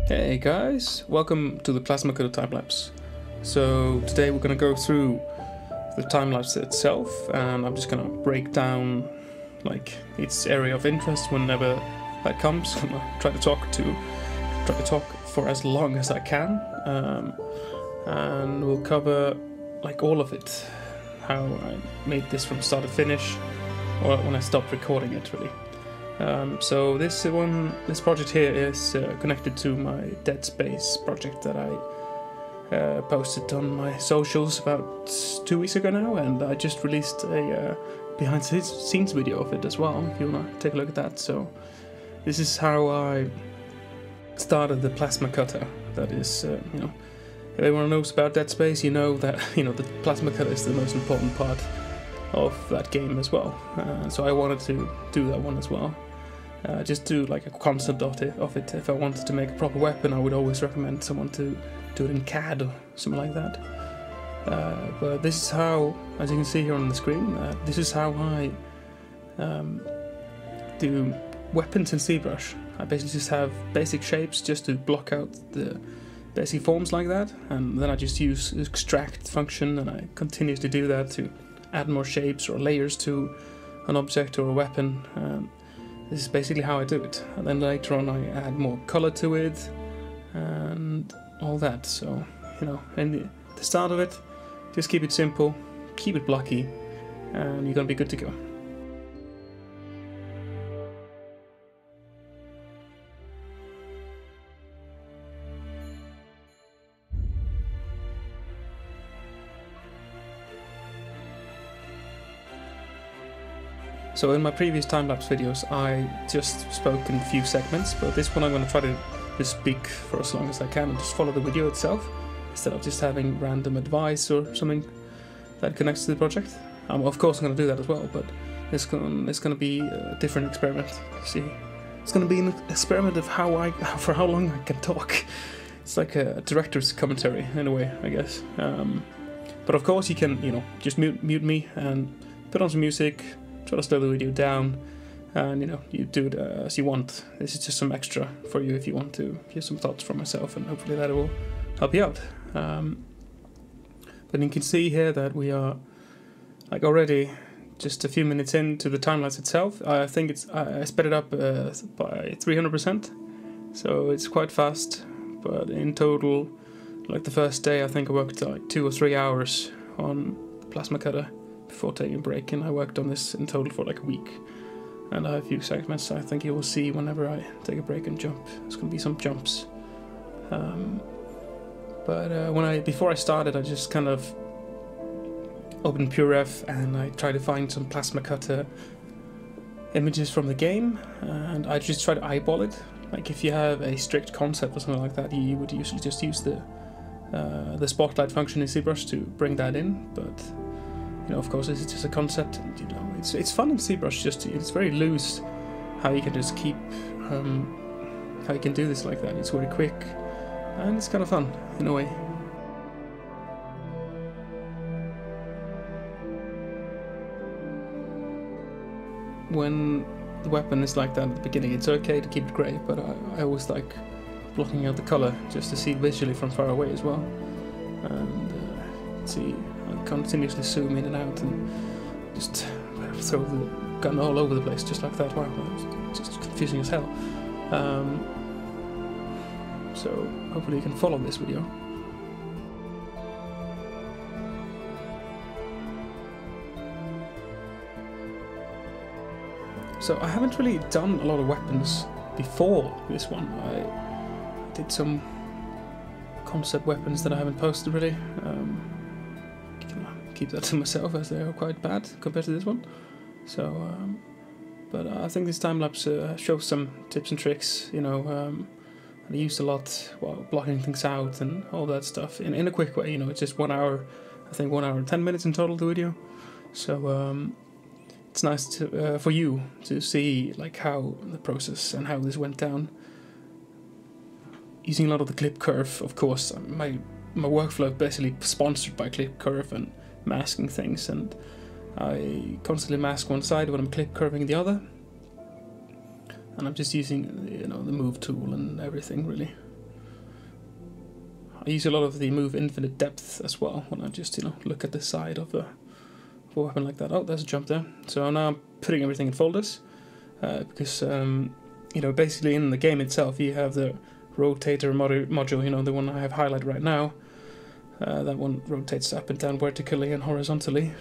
Hey guys, welcome to the Plasma Cutter time-lapse. So today we're going to go through the time-lapse itself, and I'm just going to break down like its area of interest whenever that comes. I'm going to try to talk for as long as I can, and we'll cover like all of it, how I made this from start to finish, or when I stopped recording it really. So this project here is connected to my Dead Space project that I posted on my socials about 2 weeks ago now, and I just released a behind the scenes video of it as well, if you want to take a look at that. So this is how I started the plasma cutter. That is, if everyone knows about Dead Space, you know that the plasma cutter is the most important part of that game as well. So I wanted to do that one as well. Just do like a concept of it. If I wanted to make a proper weapon, I would always recommend someone to do it in CAD or something like that. But this is how, as you can see here on the screen, this is how I do weapons in ZBrush. I basically just have basic shapes just to block out the basic forms like that, and then I just use the extract function, and I continuously do that to add more shapes or layers to an object or a weapon. This is basically how I do it, and then later on I add more color to it and all that. So, in the start of it, just keep it simple, keep it blocky, and you're gonna be good to go. So in my previous time-lapse videos I just spoke in a few segments, but this one I'm going to try to just speak for as long as I can and just follow the video itself, instead of just having random advice or something that connects to the project. Of course I'm going to do that as well, but it's going to be a different experiment. See, it's going to be an experiment of for how long I can talk. It's like a director's commentary in a way, I guess. But of course you can, just mute me and put on some music. Try to slow the video down, and you do it as you want. This is just some extra for you if you want to hear some thoughts from myself, and hopefully that will help you out. But you can see here that we are like already just a few minutes into the time-lapse itself. I think I sped it up by 300%, so it's quite fast. But in total, like the first day, I think I worked like 2 or 3 hours on the plasma cutter before taking a break, and I worked on this in total for like a week, and I have a few segments I think you will see whenever I take a break and jump. There's going to be some jumps, but before I started, I just kind of opened PureRef and I tried to find some plasma cutter images from the game, and I just try to eyeball it. Like if you have a strict concept or something like that, you would usually just use the spotlight function in ZBrush to bring that in, but of course, this is just a concept, and it's fun in ZBrush. It's very loose how you can just keep how you can do this like that. It's very quick, and it's kind of fun in a way. When the weapon is like that at the beginning, it's okay to keep it grey, but I always like blocking out the color just to see it visually from far away as well. And see. I continuously zoom in and out and just throw the gun all over the place just like that. Wow, it's just confusing as hell. So hopefully you can follow this video. So I haven't really done a lot of weapons before this one. I did some concept weapons that I haven't posted really. Keep that to myself, as they are quite bad compared to this one. So, but I think this time-lapse shows some tips and tricks, I used a lot while blocking things out and all that stuff in a quick way. It's just 1 hour, I think 1 hour and 10 minutes in total, the video. So it's nice to, for you to see like how the process and how this went down. Using a lot of the clip curve, of course. My workflow basically sponsored by clip curve and masking things, and I constantly mask one side when I'm clip curving the other, and I'm just using the move tool and everything really. I use a lot of the move infinite depth as well when I just, look at the side of a weapon like that. Oh, there's a jump there. So now I'm putting everything in folders because, basically in the game itself you have the rotator module, the one I have highlighted right now. That one rotates up and down vertically and horizontally.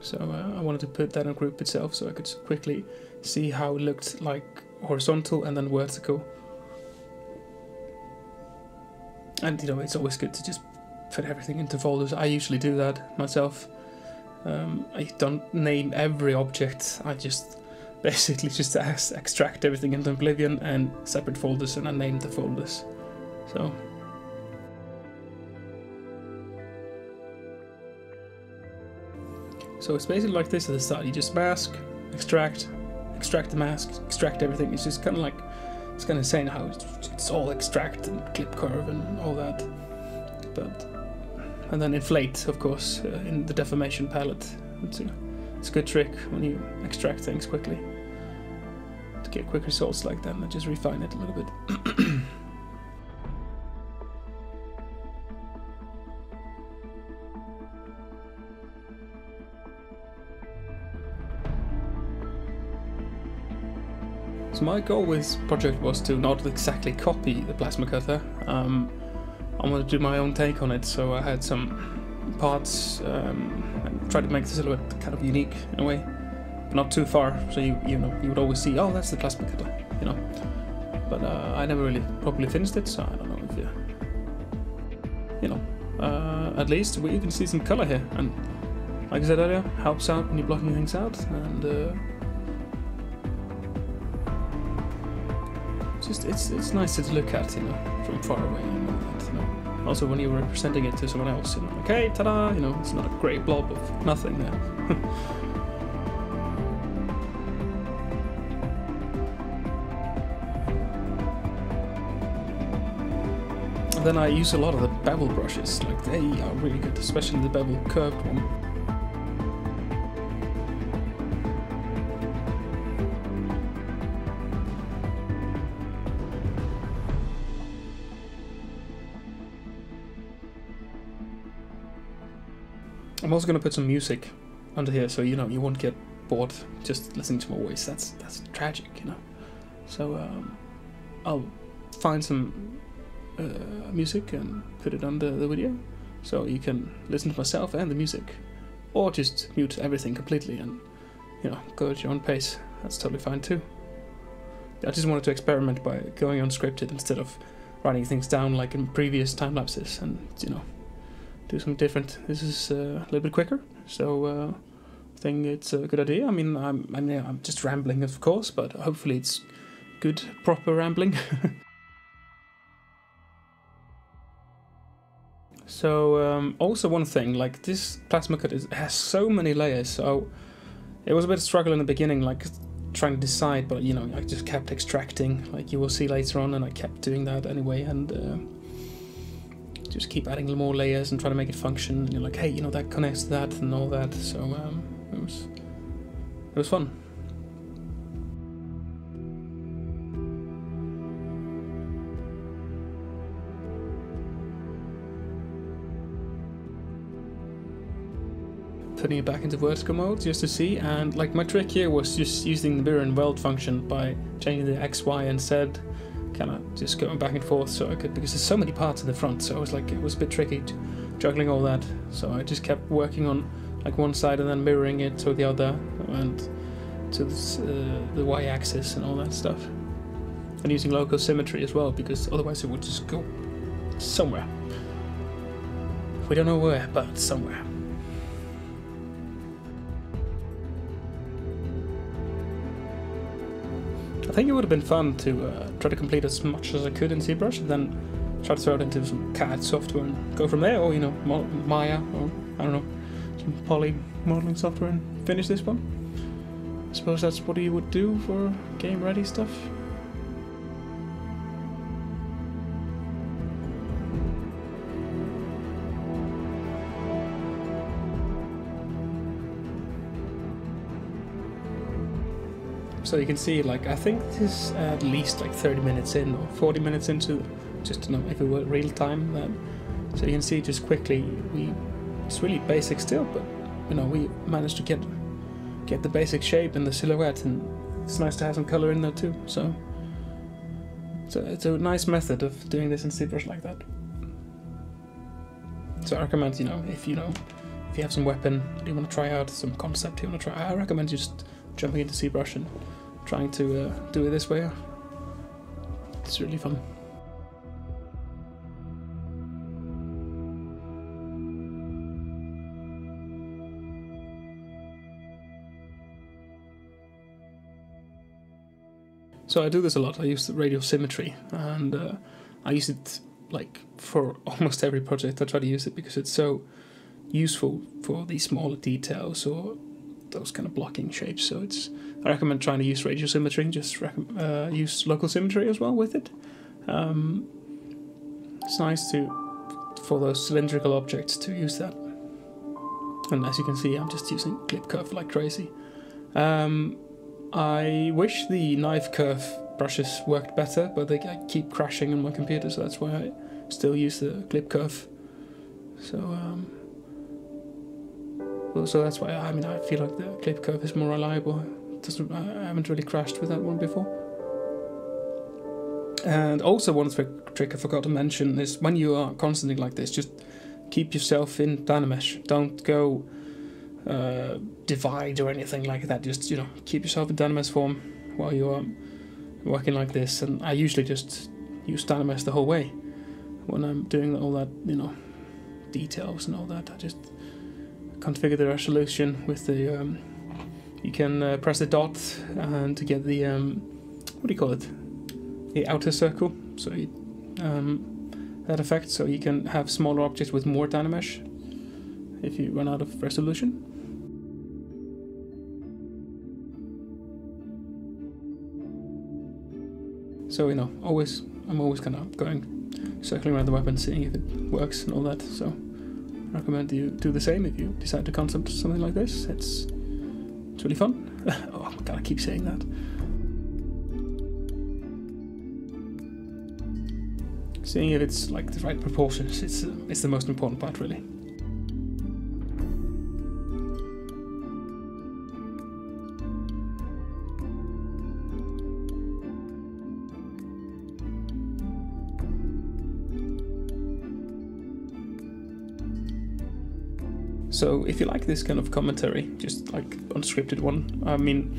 So I wanted to put that in a group itself so I could quickly see how it looked like horizontal and then vertical. And it's always good to just put everything into folders. I usually do that myself. I don't name every object. I just basically just extract everything into Oblivion and separate folders, and I name the folders. So it's basically like this at the start. You just mask, extract the mask, extract everything. It's just kind of like, it's kind of insane how it's all extract and clip curve and all that. And then inflate, of course, in the deformation palette. It's a good trick when you extract things quickly to get quick results like that, and just refine it a little bit. So my goal with this project was to not exactly copy the plasma cutter. I wanted to do my own take on it, so I had some parts and tried to make the silhouette kind of unique in a way, but not too far. So you would always see, oh, that's the plasma cutter, But I never really properly finished it, so I don't know if at least you can see some color here, and like I said earlier, helps out when you're blocking things out, and it's nice to look at, from far away, Also when you're representing it to someone else, like, hey, ta-da, it's not a grey blob of nothing there. And then I use a lot of the bevel brushes, like they are really good, especially the bevel curved one. I'm also going to put some music under here, so you won't get bored just listening to my voice. That's tragic, So I'll find some music and put it under the video, so you can listen to myself and the music, or just mute everything completely and go at your own pace. That's totally fine too. I just wanted to experiment by going unscripted instead of writing things down like in previous time lapses, and do something different. This is a little bit quicker, so I think it's a good idea. I mean, I'm just rambling, of course, but hopefully it's good, proper rambling. So also one thing, like this plasma cut has so many layers, so it was a bit of a struggle in the beginning, like trying to decide, but I just kept extracting, like you will see later on, and I kept doing that anyway, and just keep adding more layers and try to make it function, and you're like, hey, that connects to that and all that, so it was fun. Putting it back into vertical mode just to see, and like my trick here was just using the mirror and weld function by changing the X, Y and Z, kind of just going back and forth, so I could, because there's so many parts in the front, so it was a bit tricky juggling all that, so I just kept working on like one side and then mirroring it to the other and to the y-axis and all that stuff, and using local symmetry as well, because otherwise it would just go somewhere. We don't know where, but somewhere. I think it would have been fun to try to complete as much as I could in ZBrush, and then try to throw it into some CAD software and go from there, or Maya, or I don't know, some poly modeling software, and finish this one. I suppose that's what you would do for game ready stuff. So you can see, like, I think this is at least like 30 minutes in or 40 minutes into just you know, if it were real time. So you can see just quickly, it's really basic still, but you know, we managed to get the basic shape and the silhouette, and it's nice to have some color in there too. So it's a nice method of doing this in ZBrush like that. So I recommend, you know, if you have some weapon you want to try out, some concept you want to try, I recommend just jumping into ZBrush and trying to do it this way. It's really fun. So I do this a lot. I use the radial symmetry, and I use it like for almost every project. I try to use it because it's so useful for these smaller details or those kind of blocking shapes. So I recommend trying to use radial symmetry. Just use local symmetry as well with it. It's nice for those cylindrical objects to use that. And as you can see, I'm just using clip curve like crazy. I wish the knife curve brushes worked better, but they keep crashing on my computer, so that's why I still use the clip curve. So that's why I feel like the clip curve is more reliable. I haven't really crashed with that one before. And also one trick I forgot to mention is when you are constantly like this, just keep yourself in Dynamesh. Don't go divide or anything like that. Just, you know, keep yourself in Dynamesh form while you are working like this. And I usually just use Dynamesh the whole way when I'm doing all that, you know, details and all that. I just configure the resolution with the you can press the dot and to get the what do you call it, the outer circle, so that effect, so you can have smaller objects with more Dynamesh if you run out of resolution. So, you know, I'm always kind of circling around the weapon, seeing if it works and all that. So I recommend you do the same if you decide to concept something like this. It's really fun. Oh god, I keep saying that. Seeing if it's like the right proportions, it's the most important part, really. So if you like this kind of commentary, just like unscripted one, I mean,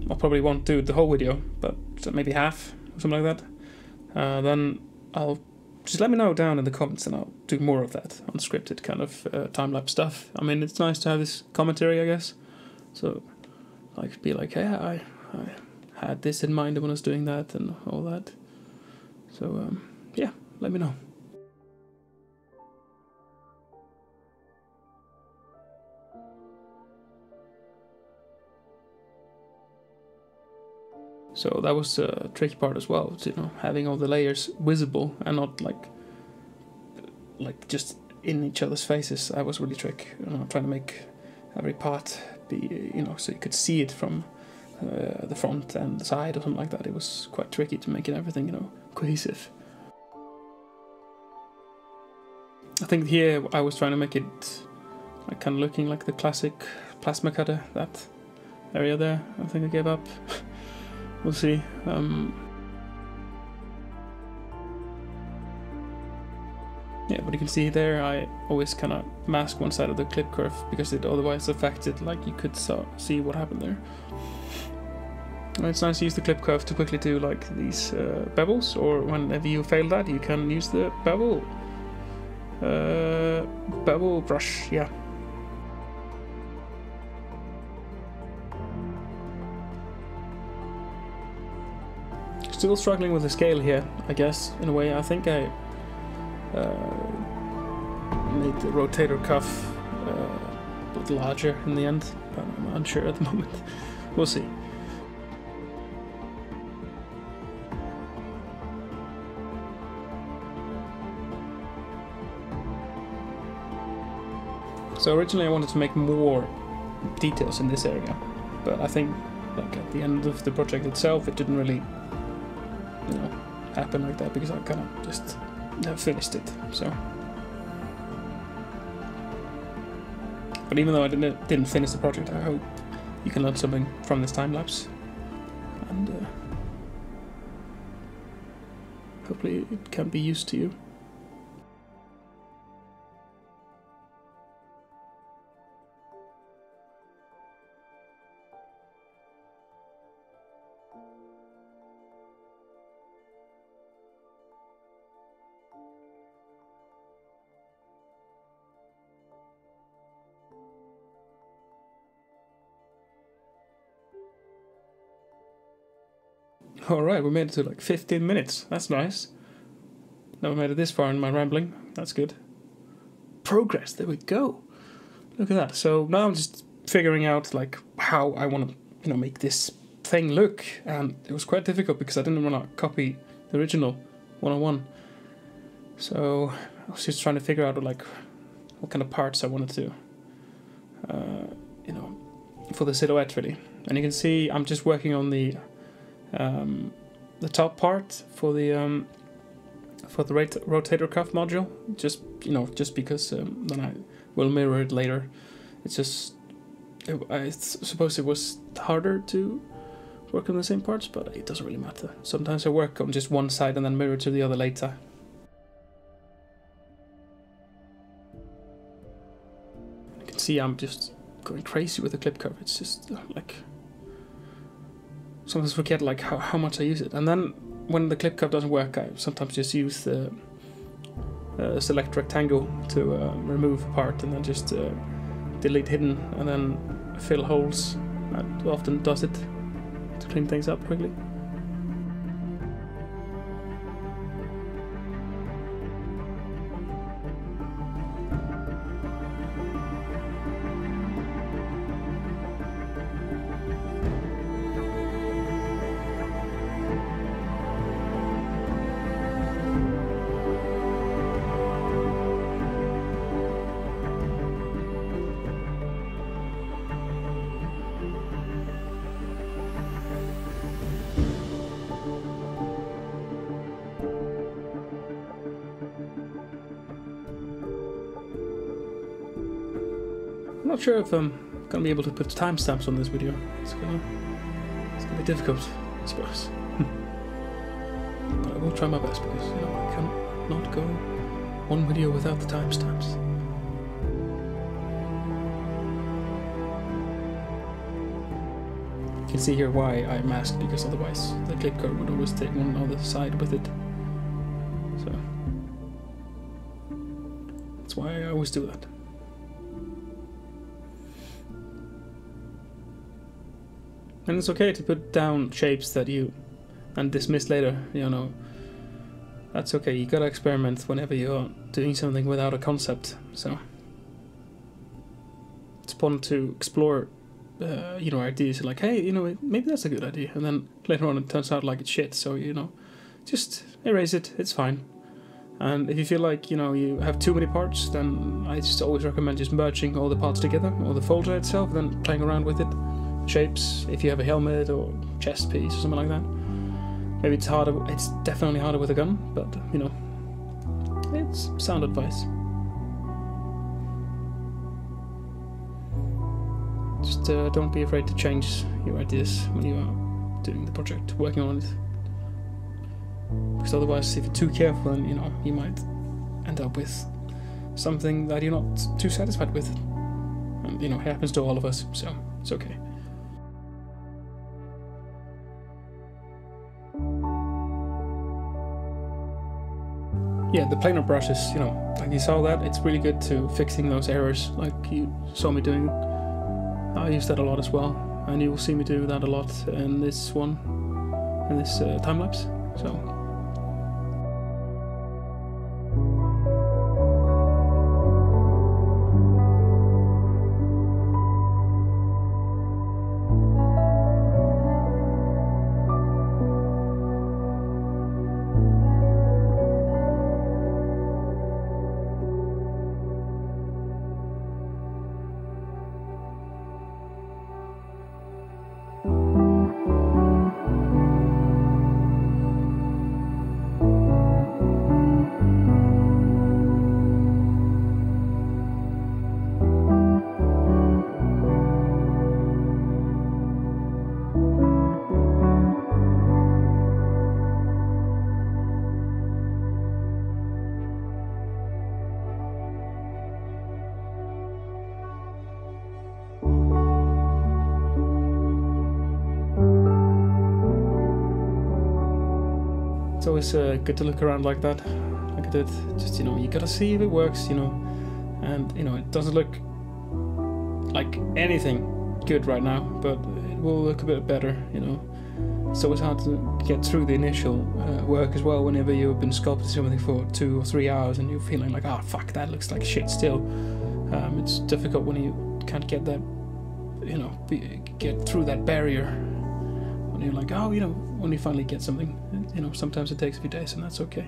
I probably won't do the whole video, but maybe half or something like that. Then I'll just let me know down in the comments, and I'll do more of that unscripted kind of time-lapse stuff. I mean, it's nice to have this commentary, I guess. So I could be like, hey, I had this in mind when I was doing that and all that. So yeah, let me know. So that was a tricky part as well, you know, having all the layers visible and not like just in each other's faces. That was really tricky, you know, trying to make every part be, you know, so you could see it from the front and the side or something like that. It was quite tricky to make it everything, you know, cohesive. I think here I was trying to make it like kind of looking like the classic plasma cutter, that area there. I think I gave up. We'll see. Yeah, but you can see there I always kind of mask one side of the clip curve because it otherwise affected, like you could see what happened there. And it's nice to use the clip curve to quickly do like these bevels, or whenever you fail that you can use the bevel brush, yeah. Still struggling with the scale here, I guess, in a way. I think I made the rotator cuff a bit larger in the end, but I'm unsure at the moment. We'll see. So originally I wanted to make more details in this area, but I think like at the end of the project itself it didn't really, you know, happen like that because I kind of just finished it. So, but even though I didn't finish the project, I hope you can learn something from this time lapse, and hopefully it can be used to you. Alright, we made it to like 15 minutes. That's nice. Never made it this far in my rambling. That's good. Progress, there we go. Look at that. So now I'm just figuring out like how I want to, make this thing look. And it was quite difficult because I didn't want to copy the original 101. So I was just trying to figure out like what kind of parts I wanted to, for the silhouette really. And you can see I'm just working on the top part for the rotator cuff module, just because then I will mirror it later. It's just I suppose it was harder to work on the same parts, but it doesn't really matter. Sometimes I work on just one side and then mirror to the other later. You can see I'm just going crazy with the clip curve. It's just like sometimes forget like how much I use it, and then when the clip curve doesn't work, I sometimes just use the select rectangle to remove a part, and then just delete hidden, and then fill holes. That often does it to clean things up quickly. I'm not sure if I'm gonna be able to put timestamps on this video. It's gonna be difficult, I suppose. But I will try my best because I cannot go one video without the timestamps. You can see here why I masked, because otherwise the clip curve would always take one other side with it. So that's why I always do that. And it's okay to put down shapes that you and dismiss later, That's okay, you gotta experiment whenever you're doing something without a concept, so. It's fun to explore, ideas like, hey, maybe that's a good idea, and then later on it turns out like it's shit, so, just erase it, it's fine. And if you feel like, you have too many parts, then I just always recommend just merging all the parts together, or the folder itself, then playing around with it. Shapes, if you have a helmet or chest piece or something like that. Maybe it's harder, it's definitely harder with a gun, but, it's sound advice. Just don't be afraid to change your ideas when you are doing the project, working on it. Because otherwise, if you're too careful, then, you might end up with something that you're not too satisfied with. And, it happens to all of us, so it's okay. Yeah, the planar brushes, like you saw that, it's really good to fixing those errors, like you saw me doing. I use that a lot as well, and you will see me do that a lot in this one, in this time lapse. So. it's always good to look around like that, like I did. Just, you know, you gotta see if it works, you know, and, you know, it doesn't look like anything good right now, but it will look a bit better, you know. It's always hard to get through the initial work as well, whenever you've been sculpting something for 2 or 3 hours and you're feeling like, oh fuck, that looks like shit still. It's difficult when you can't get that, you know, get through that barrier. When you're like, oh, you know, when you finally get something, you know, sometimes it takes a few days, and that's okay.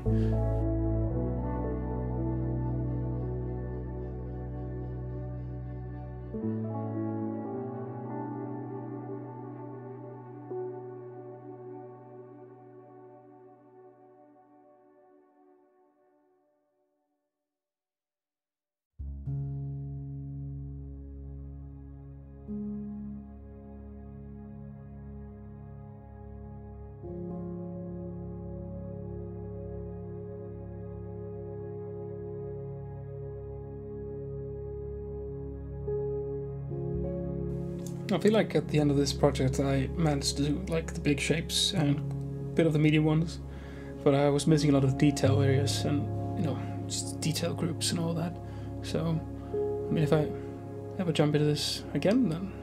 I feel like at the end of this project I managed to do like the big shapes and a bit of the medium ones, but I was missing a lot of detail areas and, you know, just detail groups and all that. So, I mean, if I ever jump into this again, then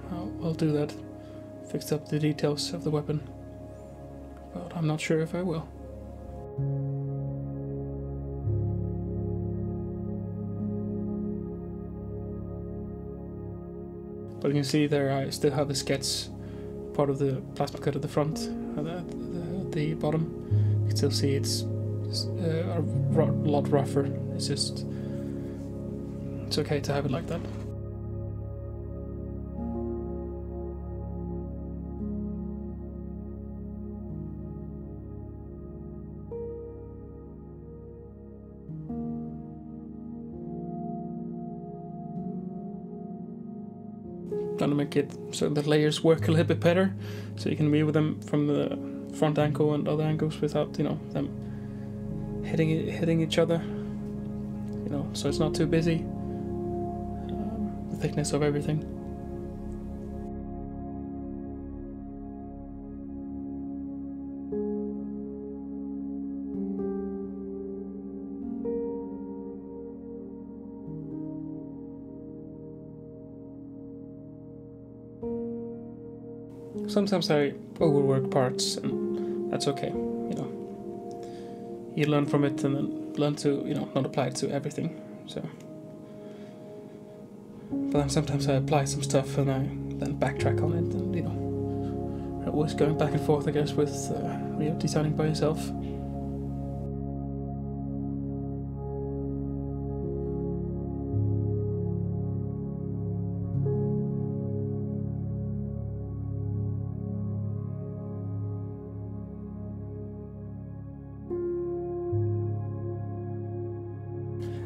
I'll do that. Fix up the details of the weapon, but I'm not sure if I will. But you can see there I still have the sketch part of the plasma cut at the front, at the bottom. You can still see it's a lot rougher. It's just, it's okay to have it like that. Trying to make it so the layers work a little bit better, so you can move them from the front angle and other angles without, you know, them hitting each other. You know, so it's not too busy. The thickness of everything. Sometimes I overwork parts, and that's okay, you know. You learn from it and then learn to, you know, not apply it to everything, so. But then sometimes I apply some stuff and I then backtrack on it, and, you know, always going back and forth, I guess, with designing by yourself.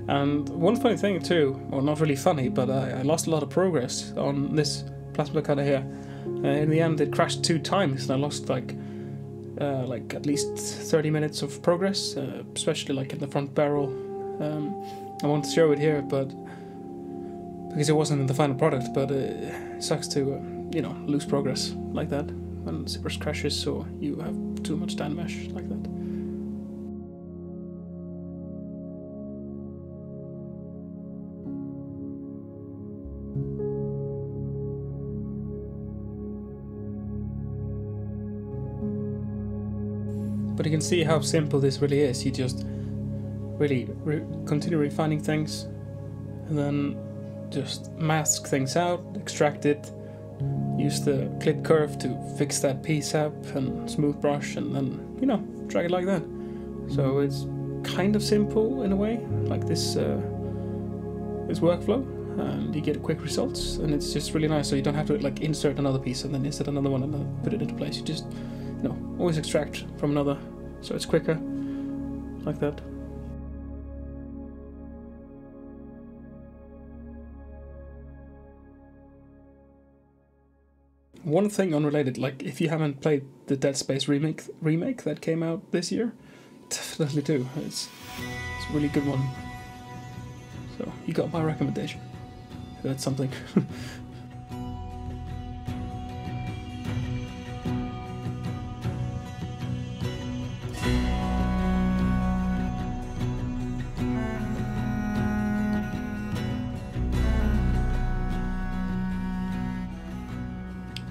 And one funny thing too, or not really funny, but I lost a lot of progress on this plasma cutter here. In the end it crashed 2 times and I lost like at least 30 minutes of progress, especially like in the front barrel. I won't show it here, but because it wasn't in the final product, but it sucks to you know, lose progress like that when ZBrush crashes or you have too much dynamic mesh like that. But you can see how simple this really is. You just really continue refining things and then just mask things out, extract it, use the clip curve to fix that piece up and smooth brush, and then, you know, drag it like that. So it's kind of simple in a way, like this workflow, and you get quick results, and it's just really nice. So you don't have to like insert another piece and then insert another one and then put it into place. You just, you know, always extract from another, so it's quicker, like that. One thing unrelated, like if you haven't played the Dead Space remake that came out this year, definitely do. It's a really good one. So you got my recommendation. That's something.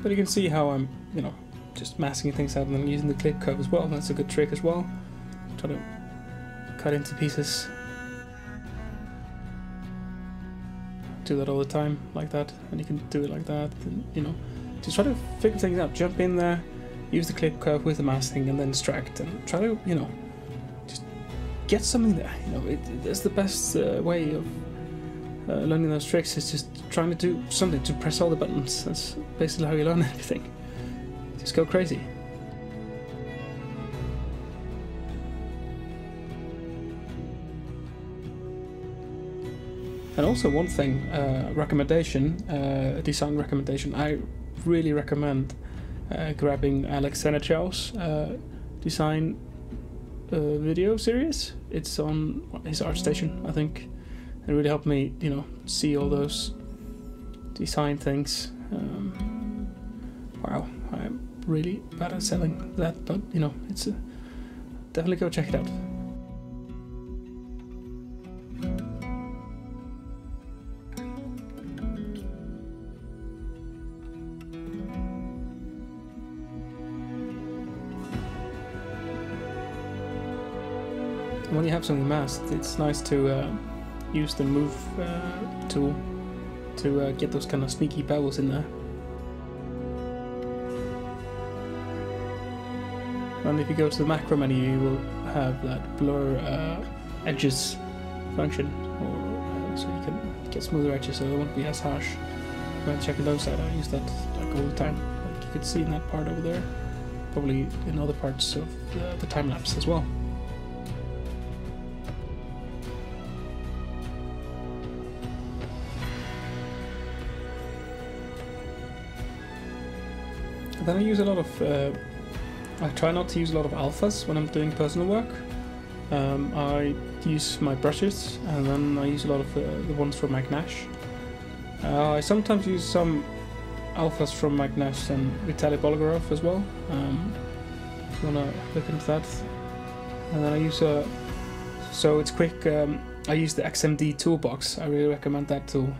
But you can see how I'm, you know, just masking things out and then using the clip curve as well. That's a good trick as well. Try to cut into pieces. Do that all the time, like that, and you can do it like that, and, you know, just try to figure things out. Jump in there, use the clip curve with the masking, and then extract, and try to, you know, just get something there. You know, it's the best way of learning those tricks, is just trying to do something, to press all the buttons. That's basically how you learn everything. Just go crazy. And also one thing, recommendation, design recommendation, I really recommend grabbing Alex Senechow's design video series. It's on his ArtStation, I think. It really helped me, you know, see all those design things. Wow, I'm really bad at selling that, but, you know, it's definitely go check it out. When you have something masked, it's nice to use the move tool to get those kind of sneaky pebbles in there. And if you go to the macro menu, you will have that blur edges function, so you can get smoother edges, so they won't be as harsh. When checking those out, I use that like all the time. Like you could see in that part over there, probably in other parts of the time lapse as well. Then I use a lot of, I try not to use a lot of alphas when I'm doing personal work. I use my brushes, and then I use a lot of the ones from Mike Nash. I sometimes use some alphas from Mike Nash and Vitaly Bolgarov as well, if you want to look into that. And then I use, so it's quick, I use the XMD toolbox. I really recommend that tool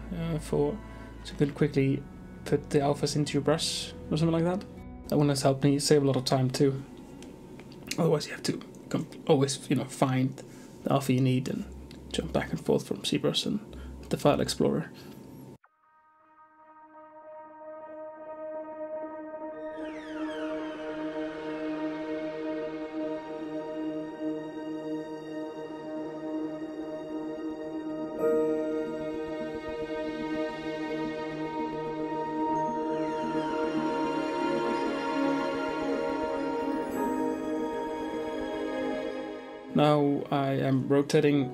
so you can quickly put the alphas into your brush or something like that. That one has helped me save a lot of time too. Otherwise you have to always, you know, find the alpha you need and jump back and forth from ZBrush and the file explorer. Now I am rotating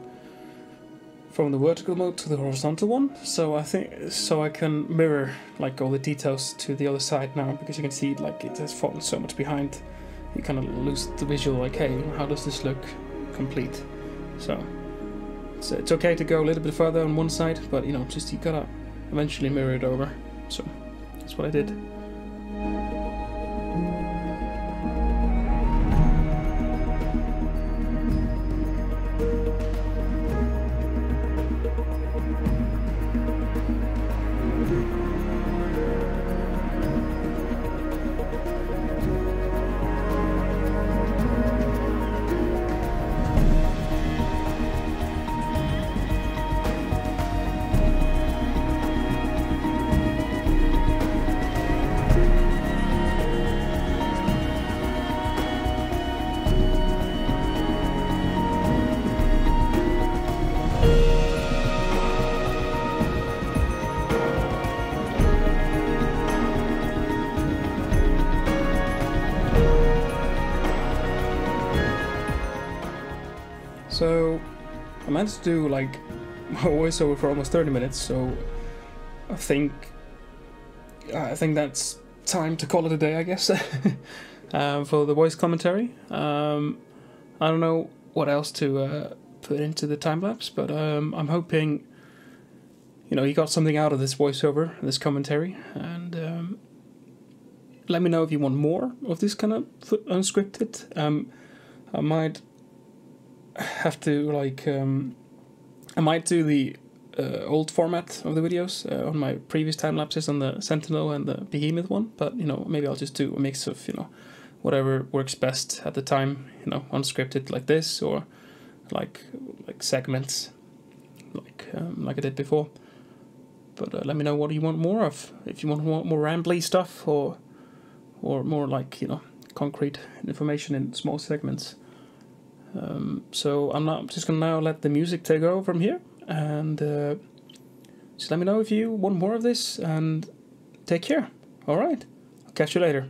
from the vertical mode to the horizontal one, so I can mirror like all the details to the other side now, because you can see like it has fallen so much behind. You kind of lose the visual, like, hey, how does this look complete? So it's okay to go a little bit further on one side, but you know, just you gotta eventually mirror it over. So that's what I did. So I managed to do like a voiceover for almost 30 minutes, so I think that's time to call it a day, I guess. For the voice commentary. I don't know what else to put into the time lapse, but I'm hoping, you know, you got something out of this voiceover, this commentary, and let me know if you want more of this kind of unscripted. I might have to like I might do the old format of the videos on my previous time lapses on the Sentinel and the Behemoth one, but you know, maybe I'll just do a mix of, you know, whatever works best at the time, you know, unscripted like this, or like segments, like I did before. But let me know what you want more of. If you want more rambly stuff, or more like, you know, concrete information in small segments. So I'm just gonna now let the music take over from here, and just let me know if you want more of this, and take care. All right, I'll catch you later.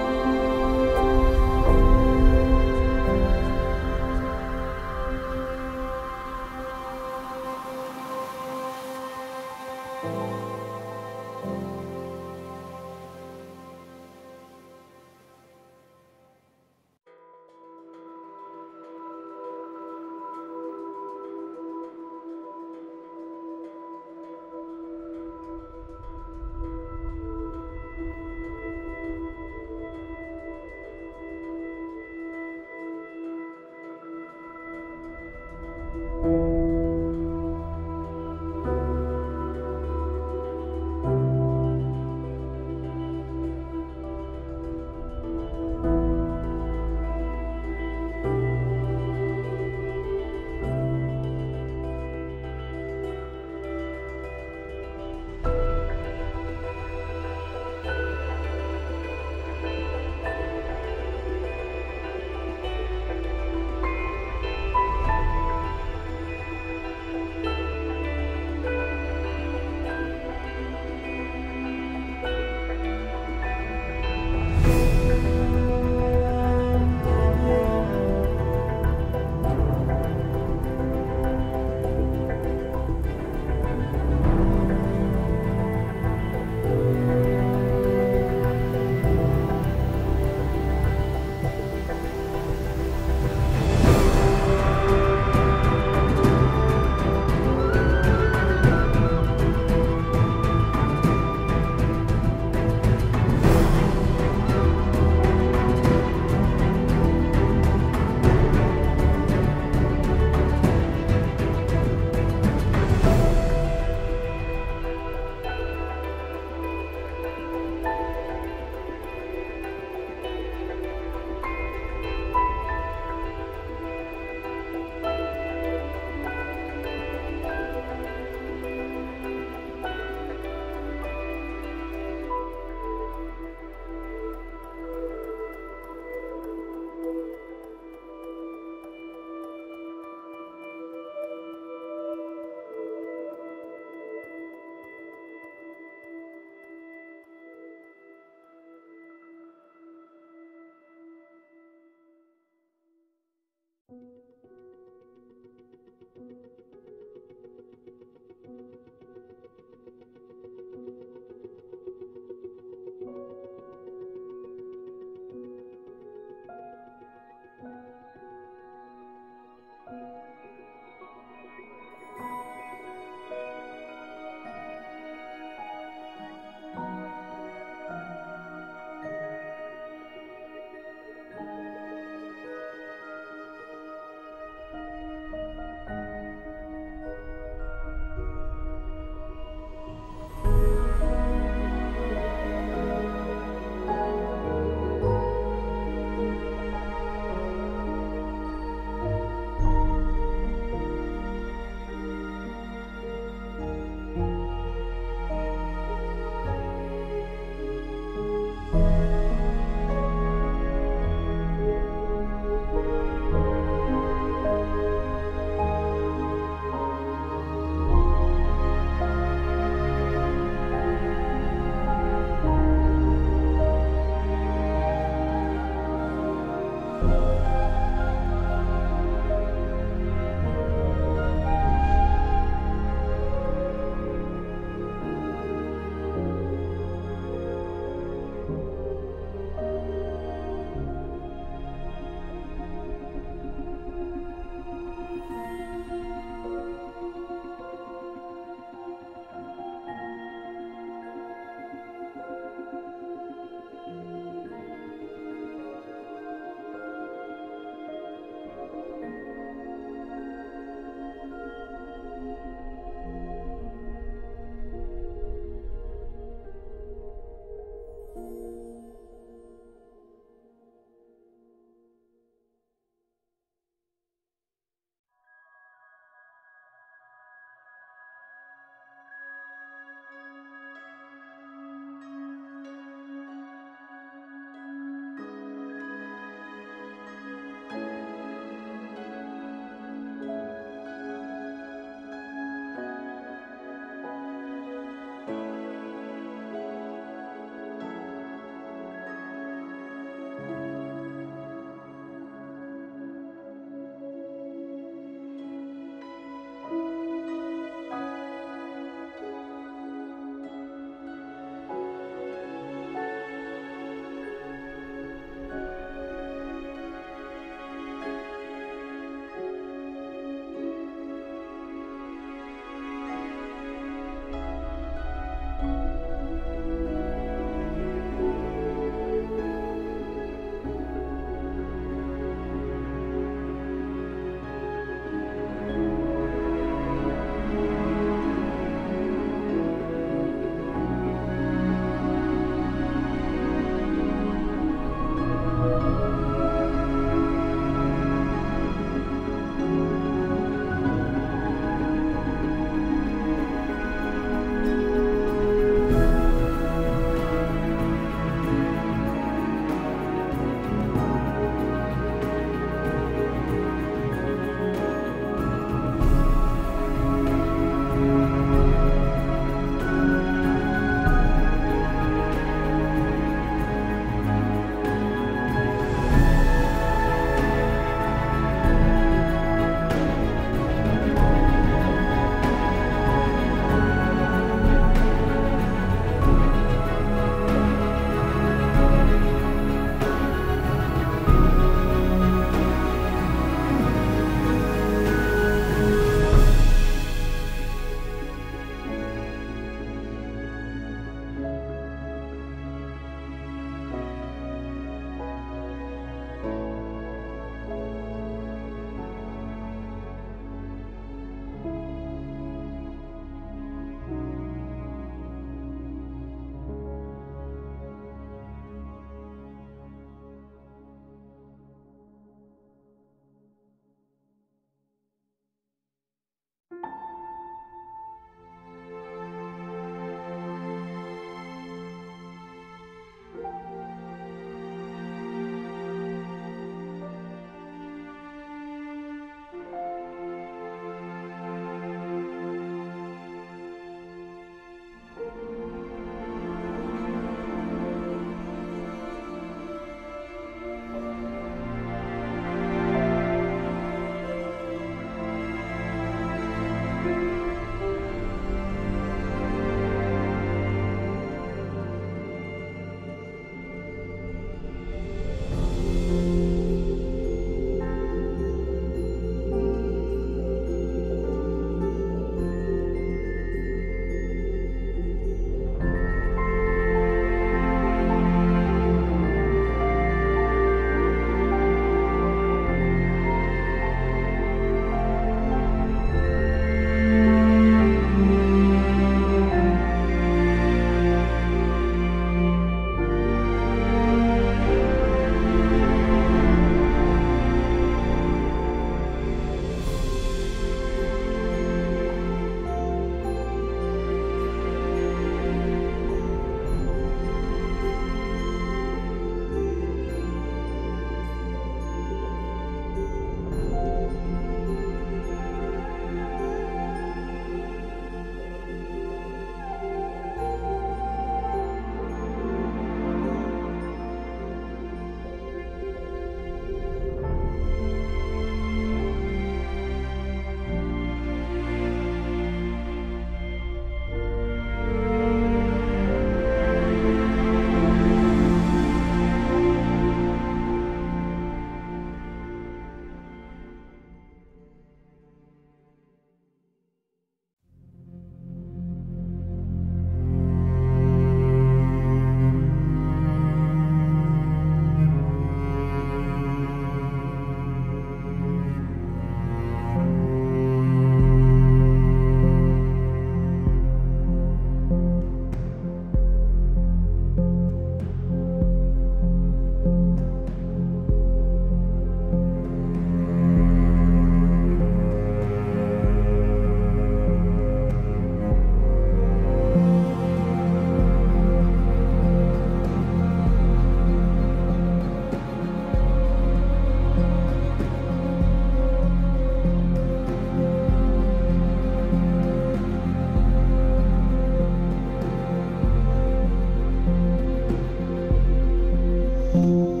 you.